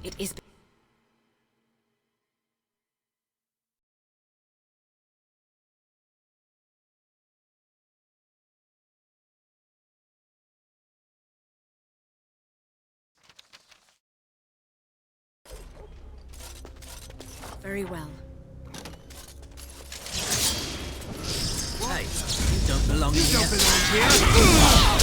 It is. Very well. Hey, you don't belong here. Don't belong here.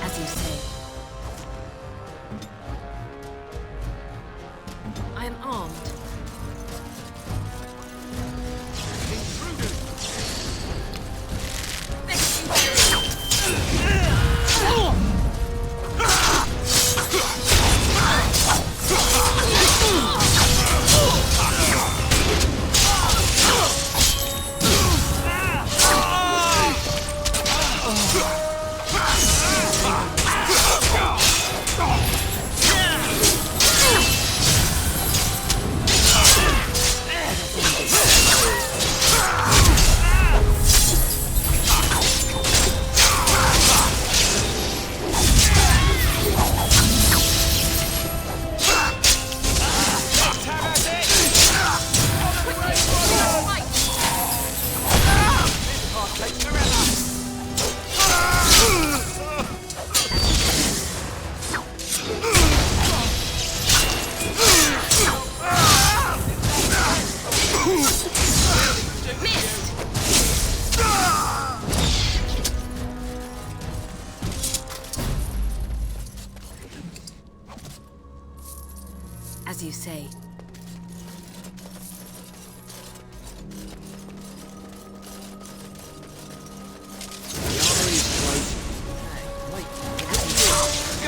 As you say. I am armed. As you say. The armory is close. Hey, wait.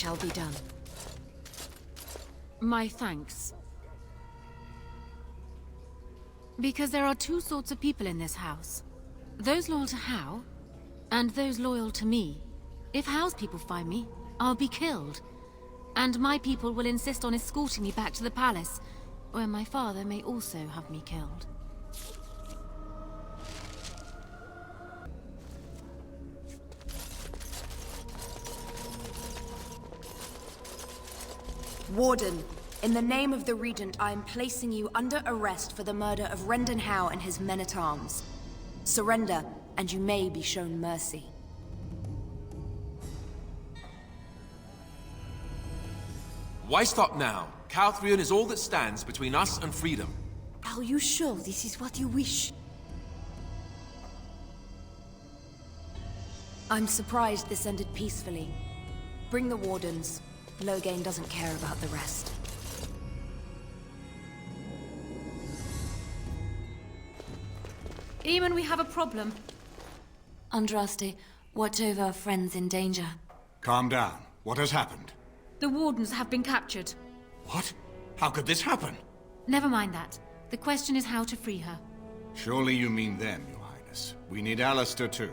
shall be done. My thanks. Because there are two sorts of people in this house. Those loyal to Hao, and those loyal to me. If Hao's people find me, I'll be killed. And my people will insist on escorting me back to the palace, where my father may also have me killed. Warden, in the name of the Regent, I am placing you under arrest for the murder of Rendon Hao and his men-at-arms. Surrender, and you may be shown mercy. Why stop now? Calthrion is all that stands between us and freedom. Are you sure this is what you wish? I'm surprised this ended peacefully. Bring the Wardens. Loghain doesn't care about the rest. Eamon, we have a problem. Andraste, watch over our friends in danger. Calm down. What has happened? The Wardens have been captured. What? How could this happen? Never mind that. The question is how to free her. Surely you mean them, Your Highness. We need Alistair too.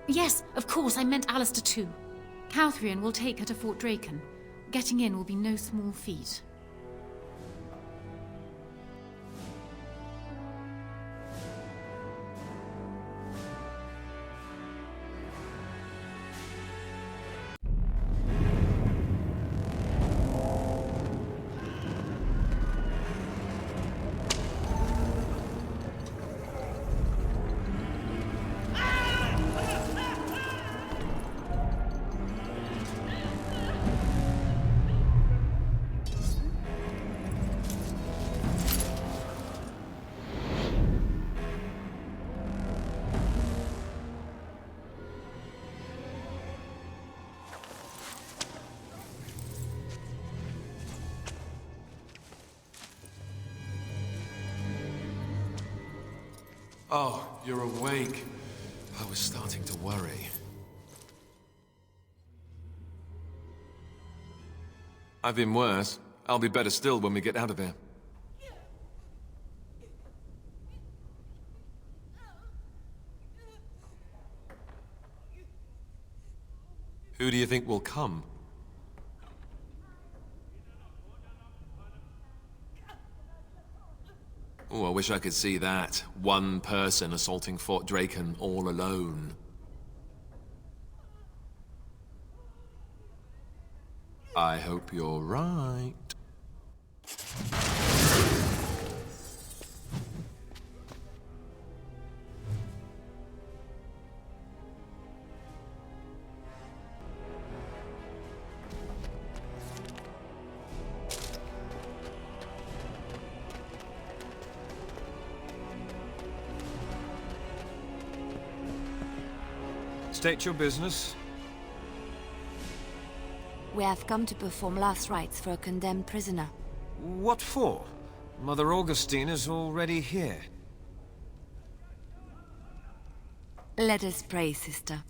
Yes, of course, I meant Alistair too. Calthrion will take her to Fort Draken. Getting in will be no small feat. Oh, you're awake. I was starting to worry. I've been worse. I'll be better still when we get out of here. Who do you think will come? Oh, I wish I could see that. One person assaulting Fort Draken all alone. I hope you're right. State your business. We have come to perform last rites for a condemned prisoner. What for? Mother Augustine is already here. Let us pray, sister.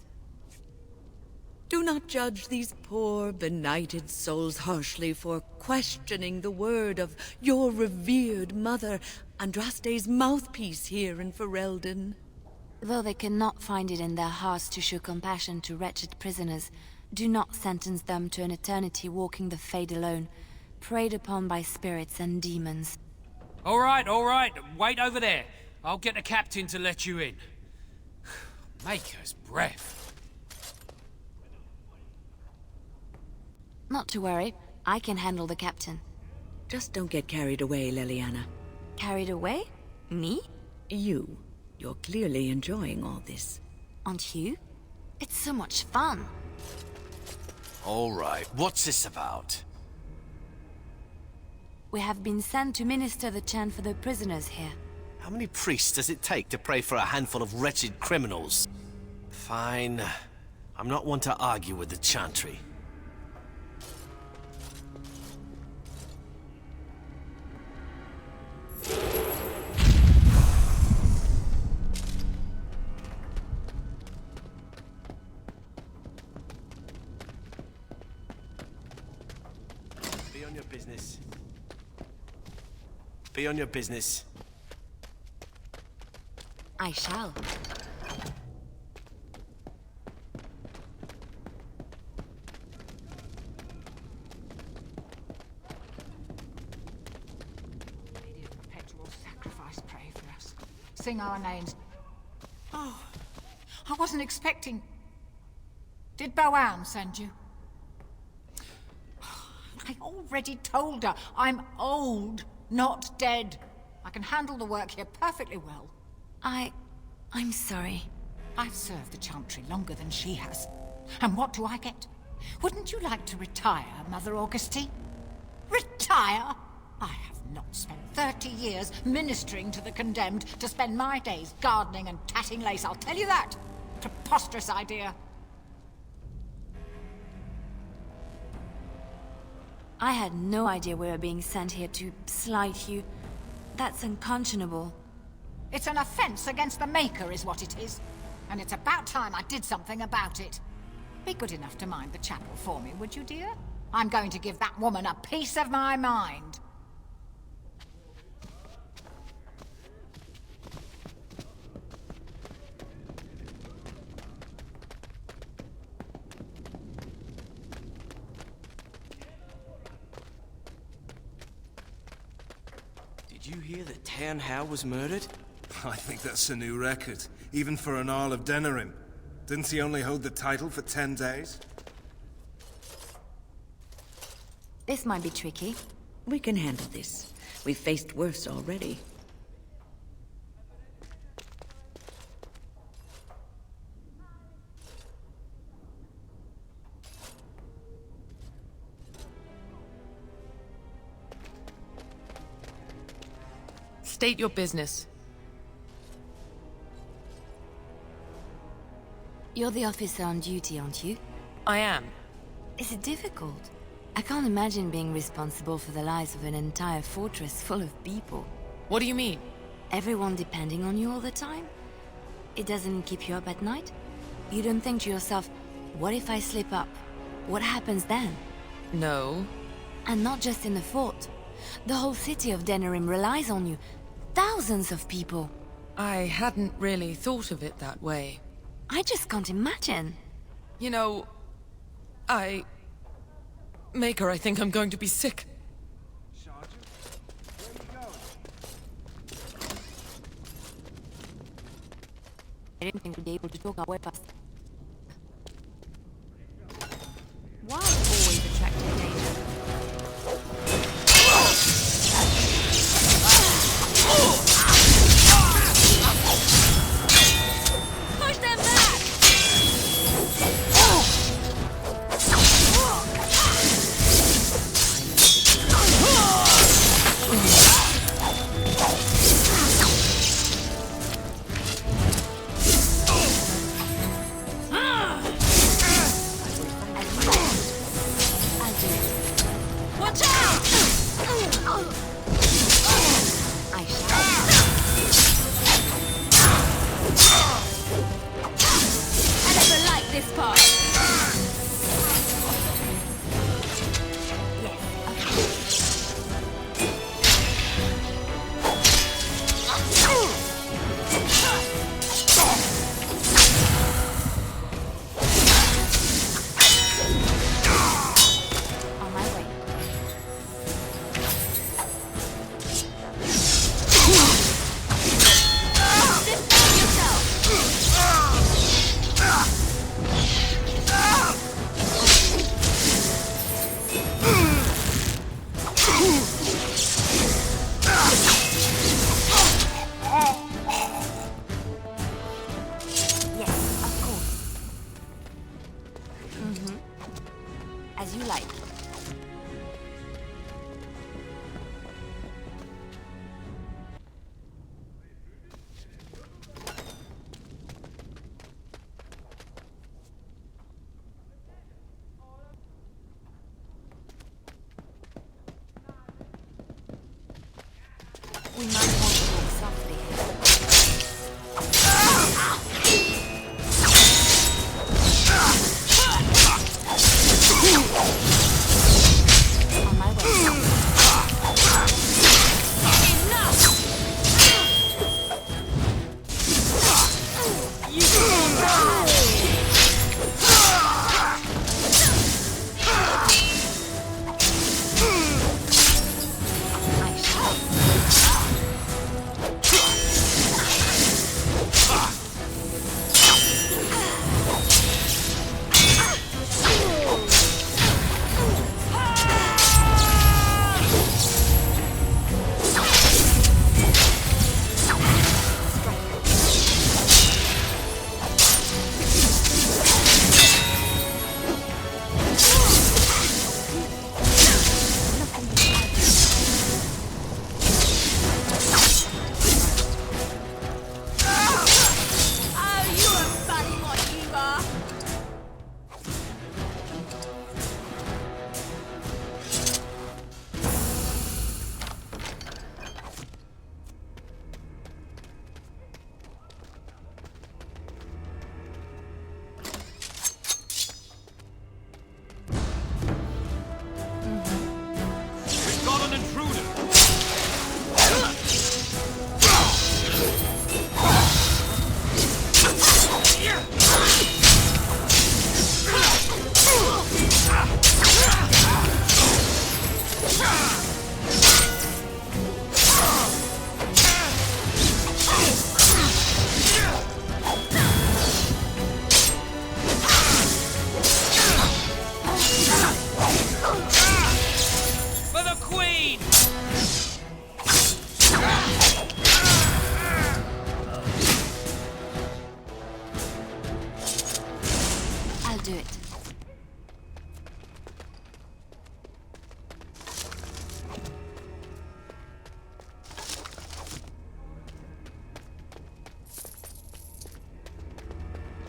Do not judge these poor, benighted souls harshly for questioning the word of your revered mother, Andraste's mouthpiece here in Ferelden. Though they cannot find it in their hearts to show compassion to wretched prisoners, do not sentence them to an eternity walking the Fade alone, preyed upon by spirits and demons. All right. Wait over there. I'll get the captain to let you in. Maker's breath. Not to worry, I can handle the captain. Just don't get carried away, Leliana. Carried away? Me? You. You're clearly enjoying all this. Aren't you? It's so much fun. All right, what's this about? We have been sent to minister the chant for the prisoners here. How many priests does it take to pray for a handful of wretched criminals? Fine. I'm not one to argue with the chantry. Carry on your business. I shall. Lady of Perpetual Sacrifice, pray for us. Sing our names. Oh, I wasn't expecting... Did Boam send you? I already told her I'm old, not dead. I can handle the work here perfectly well. I'm sorry. I've served the Chantry longer than she has. And what do I get? Wouldn't you like to retire, Mother Augustine? Retire? I have not spent 30 years ministering to the condemned to spend my days gardening and tatting lace, I'll tell you that. Preposterous idea. I had no idea we were being sent here to slight you. That's unconscionable. It's an offense against the Maker is what it is. And it's about time I did something about it. Be good enough to mind the chapel for me, would you, dear? I'm going to give that woman a piece of my mind. Did you hear that Tairn Howe was murdered? I think that's a new record, even for an Arl of Denerim. Didn't he only hold the title for 10 days? This might be tricky. We can handle this. We've faced worse already. State your business. You're the officer on duty, aren't you? I am. Is it difficult? I can't imagine being responsible for the lives of an entire fortress full of people. What do you mean? Everyone depending on you all the time? It doesn't keep you up at night? You don't think to yourself, what if I slip up? What happens then? No. And not just in the fort. The whole city of Denerim relies on you. Thousands of people. I hadn't really thought of it that way. I just can't imagine. You know, Maker, I think I'm going to be sick. I didn't think we'd be able to talk our way past. Why always attracting danger? Push them back!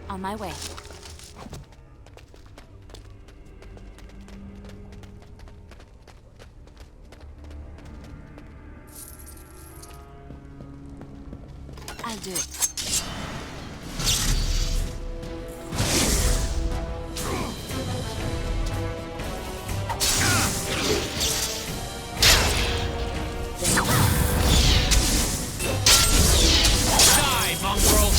On my way. I'll do it. Die, mongrel!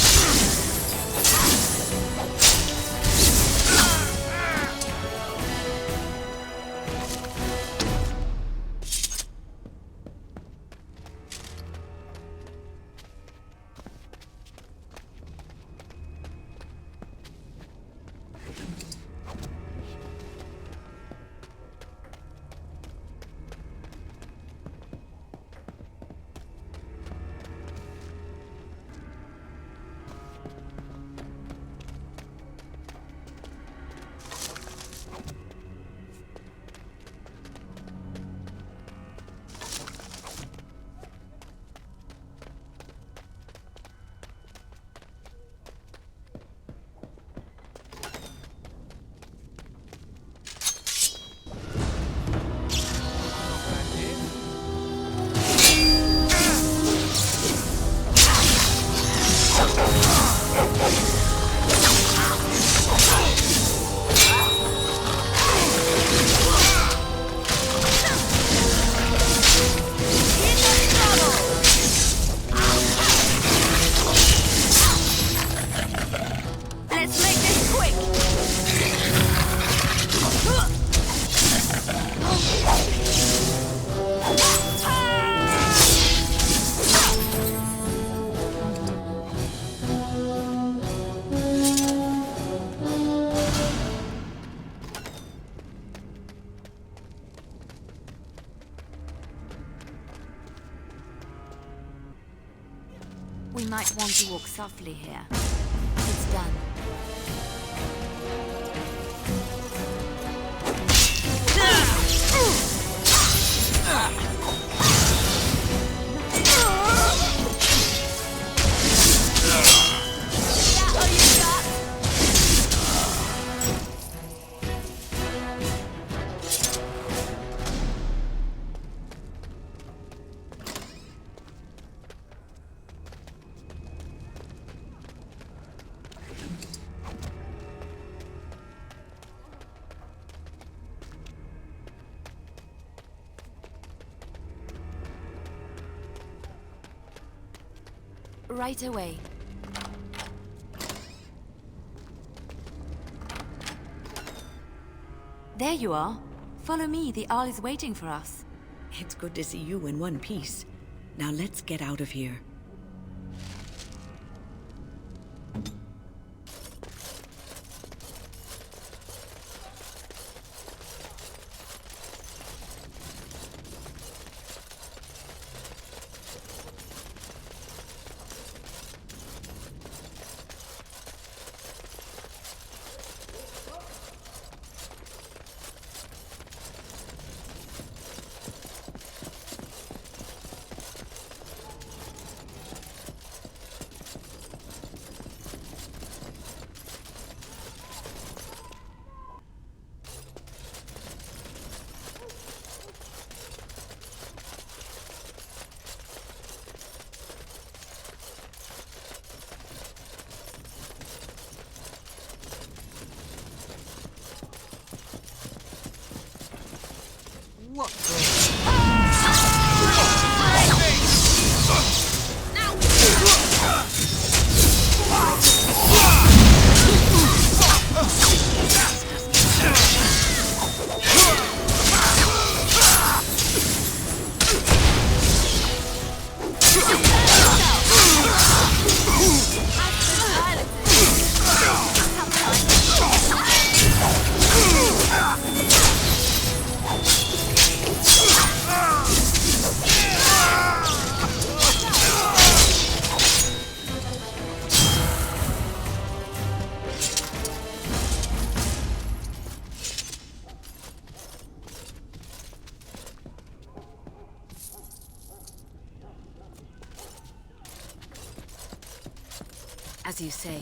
We might want to walk softly here. It's done. Right away. There you are. Follow me, the Arl is waiting for us. It's good to see you in one piece. Now let's get out of here. As you say.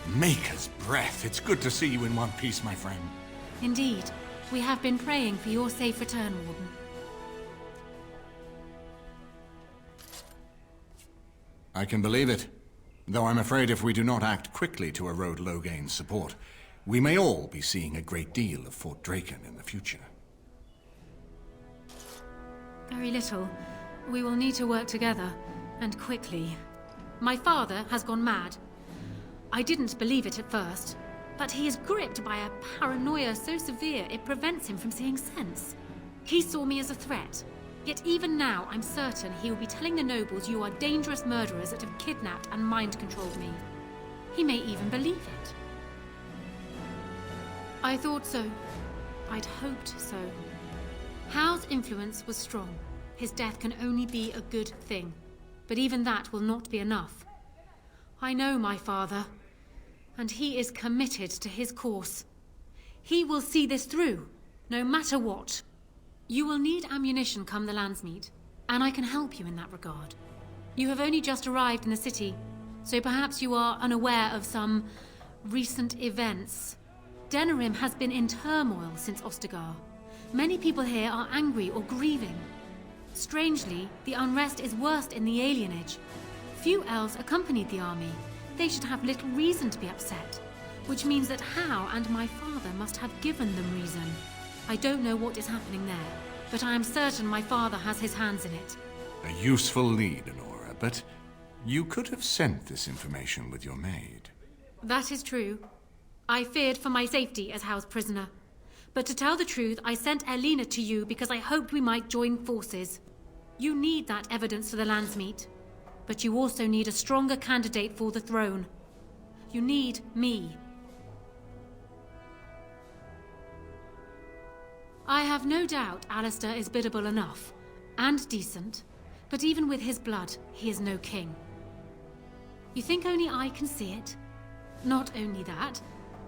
Maker's breath. It's good to see you in one piece, my friend. Indeed. We have been praying for your safe return, Warden. I can believe it. Though I'm afraid if we do not act quickly to erode Logain's support, we may all be seeing a great deal of Fort Draken in the future. Very little. We will need to work together, and quickly. My father has gone mad. I didn't believe it at first, but he is gripped by a paranoia so severe it prevents him from seeing sense. He saw me as a threat, yet even now I'm certain he will be telling the nobles you are dangerous murderers that have kidnapped and mind-controlled me. He may even believe it. I thought so. I'd hoped so. Howe's influence was strong. His death can only be a good thing. But even that will not be enough. I know my father, and he is committed to his course. He will see this through, no matter what. You will need ammunition come the Landsmeet, and I can help you in that regard. You have only just arrived in the city, so perhaps you are unaware of some recent events. Denerim has been in turmoil since Ostagar. Many people here are angry or grieving. Strangely, the unrest is worst in the alienage. Few elves accompanied the army. They should have little reason to be upset, which means that Hao and my father must have given them reason. I don't know what is happening there, but I am certain my father has his hands in it. A useful lead, Honora, but you could have sent this information with your maid. That is true. I feared for my safety as Hao's prisoner. But to tell the truth, I sent Erlina to you because I hoped we might join forces. You need that evidence for the Landsmeet, but you also need a stronger candidate for the throne. You need me. I have no doubt Alistair is biddable enough, and decent, but even with his blood, he is no king. You think only I can see it? Not only that,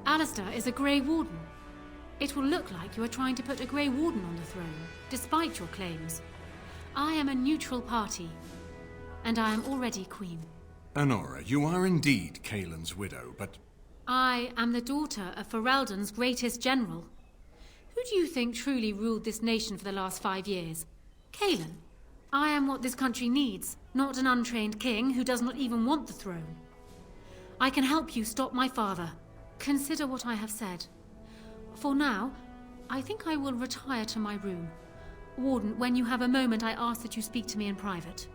Alistair is a Grey Warden. It will look like you are trying to put a Grey Warden on the throne, despite your claims. I am a neutral party, and I am already queen. Honora, you are indeed Kaelin's widow, but... I am the daughter of Ferelden's greatest general. Who do you think truly ruled this nation for the last 5 years? Kaelin. I am what this country needs, not an untrained king who does not even want the throne. I can help you stop my father. Consider what I have said. For now, I think I will retire to my room. Warden, when you have a moment, I ask that you speak to me in private.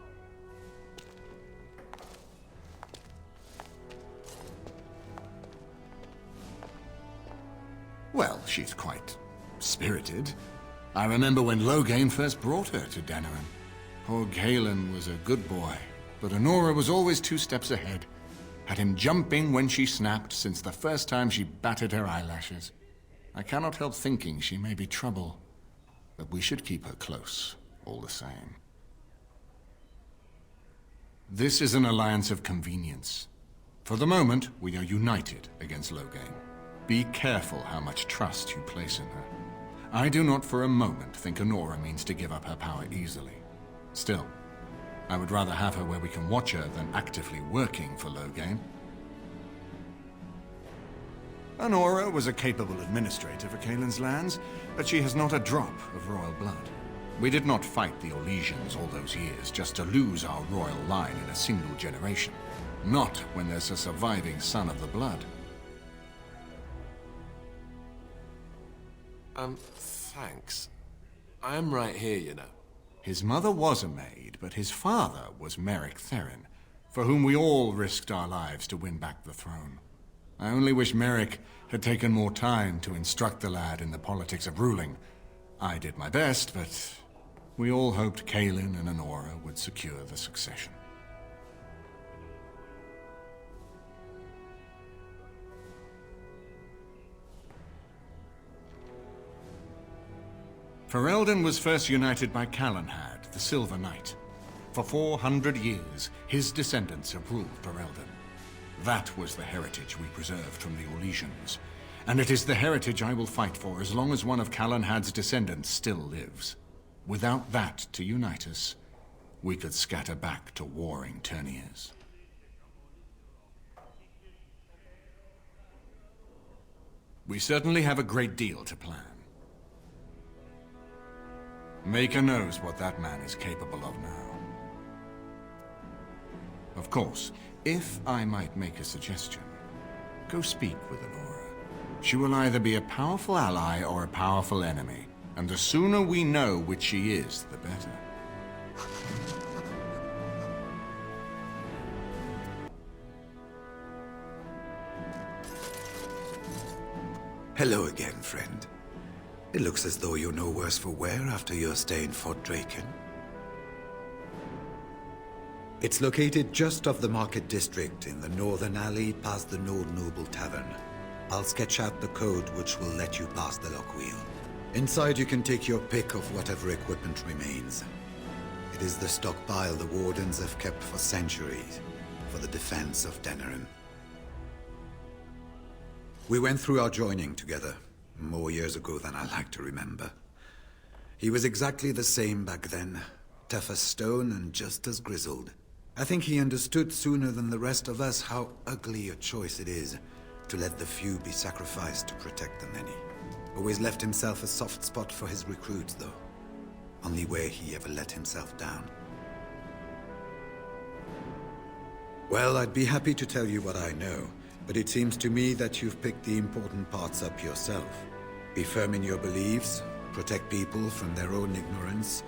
Well, she's quite spirited. I remember when Logain first brought her to Denerim. Poor Galen was a good boy, but Honora was always 2 steps ahead. Had him jumping when she snapped since the first time she batted her eyelashes. I cannot help thinking she may be trouble, but we should keep her close, all the same. This is an alliance of convenience. For the moment, we are united against Logain. Be careful how much trust you place in her. I do not for a moment think Honora means to give up her power easily. Still, I would rather have her where we can watch her than actively working for Logain. Honora was a capable administrator for Kaelin's lands, but she has not a drop of royal blood. We did not fight the Orlesians all those years just to lose our royal line in a single generation. Not when there's a surviving son of the blood. Thanks. I am right here, you know. His mother was a maid, but his father was Merrick Theron, for whom we all risked our lives to win back the throne. I only wish Merrick had taken more time to instruct the lad in the politics of ruling. I did my best, but we all hoped Kaelin and Honora would secure the succession. Ferelden was first united by Calenhad, the Silver Knight. For 400 years, his descendants have ruled Ferelden. That was the heritage we preserved from the Orlesians, and it is the heritage I will fight for as long as one of Calenhad's descendants still lives. Without that to unite us, we could scatter back to warring Terniers. We certainly have a great deal to plan. Maker knows what that man is capable of now. Of course, if I might make a suggestion, go speak with Honora. She will either be a powerful ally or a powerful enemy, and the sooner we know which she is, the better. Hello again, friend. It looks as though you're no worse for wear after your stay in Fort Draken. It's located just off the Market District in the northern alley past the Nord Noble Tavern. I'll sketch out the code which will let you pass the lock wheel. Inside you can take your pick of whatever equipment remains. It is the stockpile the Wardens have kept for centuries for the defense of Denerim. We went through our joining together, more years ago than I like to remember. He was exactly the same back then, tough as stone and just as grizzled. I think he understood sooner than the rest of us how ugly a choice it is to let the few be sacrificed to protect the many. Always left himself a soft spot for his recruits, though. Only way he ever let himself down. Well, I'd be happy to tell you what I know, but it seems to me that you've picked the important parts up yourself. Be firm in your beliefs, protect people from their own ignorance,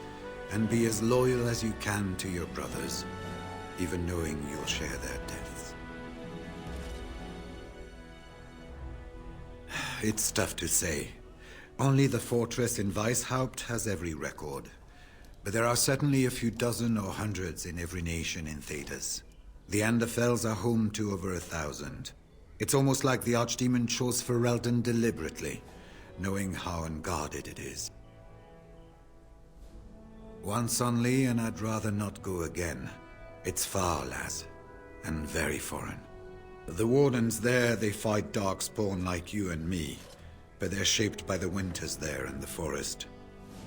and be as loyal as you can to your brothers, even knowing you'll share their deaths. It's tough to say. Only the fortress in Weishaupt has every record. But there are certainly a few dozen or hundreds in every nation in Thedas. The Anderfells are home to over 1,000. It's almost like the Archdemon chose Ferelden deliberately, knowing how unguarded it is. Once only, and I'd rather not go again. It's far, lass, and very foreign. The Wardens there, they fight Darkspawn like you and me, but they're shaped by the winters there in the forest.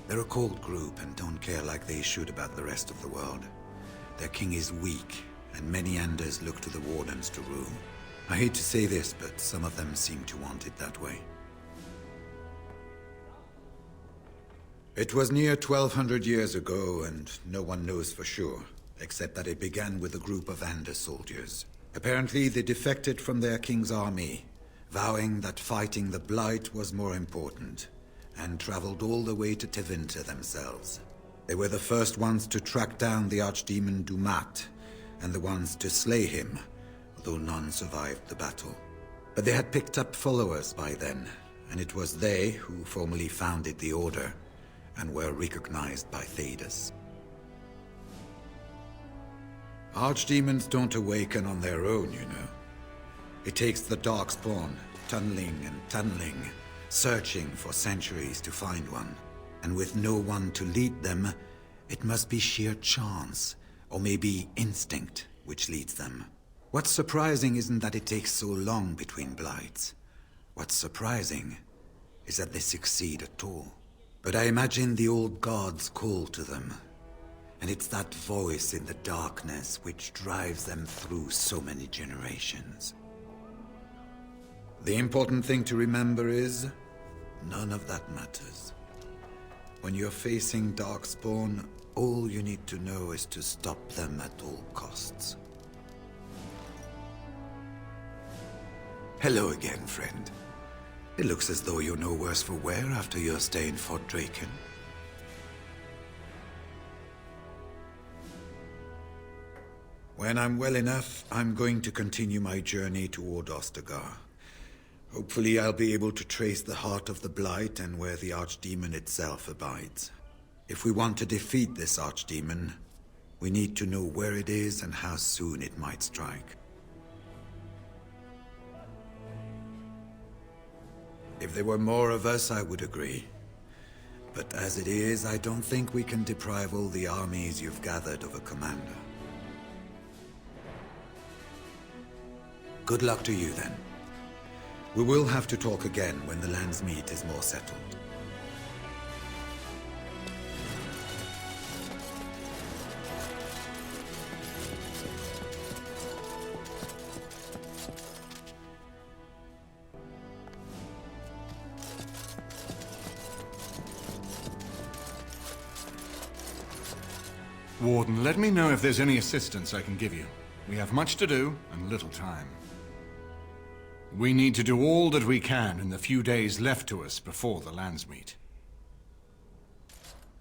They're a cold group and don't care like they should about the rest of the world. Their king is weak, and many Anders look to the Wardens to rule. I hate to say this, but some of them seem to want it that way. It was near 1,200 years ago, and no one knows for sure, except that it began with a group of Anders soldiers. Apparently, they defected from their king's army, vowing that fighting the Blight was more important, and traveled all the way to Tevinter themselves. They were the first ones to track down the Archdemon Dumat, and the ones to slay him, though none survived the battle. But they had picked up followers by then, and it was they who formally founded the Order, and were recognized by Thedas. Archdemons don't awaken on their own, you know. It takes the Darkspawn, tunneling and tunneling, searching for centuries to find one. And with no one to lead them, it must be sheer chance, or maybe instinct, which leads them. What's surprising isn't that it takes so long between blights. What's surprising is that they succeed at all. But I imagine the old gods call to them, and it's that voice in the darkness which drives them through so many generations. The important thing to remember is, none of that matters. When you're facing Darkspawn, all you need to know is to stop them at all costs. Hello again, friend. It looks as though you're no worse for wear after your stay in Fort Draken. When I'm well enough, I'm going to continue my journey toward Ostagar. Hopefully I'll be able to trace the heart of the Blight and where the Archdemon itself abides. If we want to defeat this Archdemon, we need to know where it is and how soon it might strike. If there were more of us, I would agree. But as it is, I don't think we can deprive all the armies you've gathered of a commander. Good luck to you, then. We will have to talk again when the Land's Meet is more settled. Warden, let me know if there's any assistance I can give you. We have much to do and little time. We need to do all that we can in the few days left to us before the lands meet.